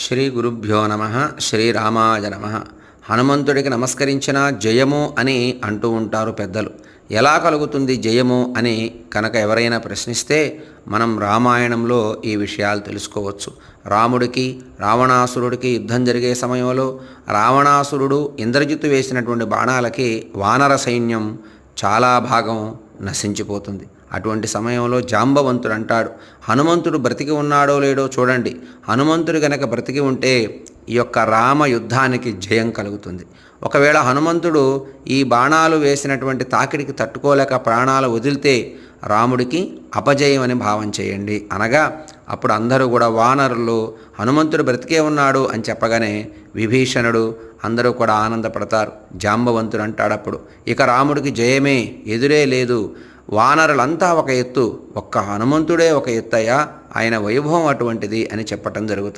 శ్రీ గురుభ్యో నమ. శ్రీరామాయ నమ. హనుమంతుడికి నమస్కరించిన జయము అని అంటూ ఉంటారు పెద్దలు. ఎలా కలుగుతుంది జయము అని కనుక ఎవరైనా ప్రశ్నిస్తే మనం రామాయణంలో ఈ విషయాలు తెలుసుకోవచ్చు. రాముడికి రావణాసురుడికి యుద్ధం జరిగే సమయంలో రావణాసురుడు ఇంద్రజిత్తు వేసినటువంటి బాణాలకి వానర సైన్యం చాలా భాగం నశించిపోతుంది. అటువంటి సమయంలో జాంబవంతుడు అంటాడు, హనుమంతుడు బ్రతికి ఉన్నాడో లేడో చూడండి. హనుమంతుడు గనక బ్రతికి ఉంటే ఈ యొక్క రామ యుద్ధానికి జయం కలుగుతుంది. ఒకవేళ హనుమంతుడు ఈ బాణాలు వేసినటువంటి తాకిడికి తట్టుకోలేక ప్రాణాలు వదిలితే రాముడికి అపజయం అని భావం చేయండి అనగా అప్పుడు అందరూ కూడా వానరులు హనుమంతుడు బ్రతికే ఉన్నాడు అని చెప్పగానే విభీషణుడు అందరూ కూడా ఆనందపడతారు. జాంబవంతుడు అంటాడప్పుడు, ఇక రాముడికి జయమే, ఎదురే లేదు. వానరులంతా ఒక ఎత్తు, ఒక్క హనుమంతుడే ఒక ఎత్తయ్యా, ఆయన వైభవం అటువంటిది అని చెప్పటం జరుగుతుంది.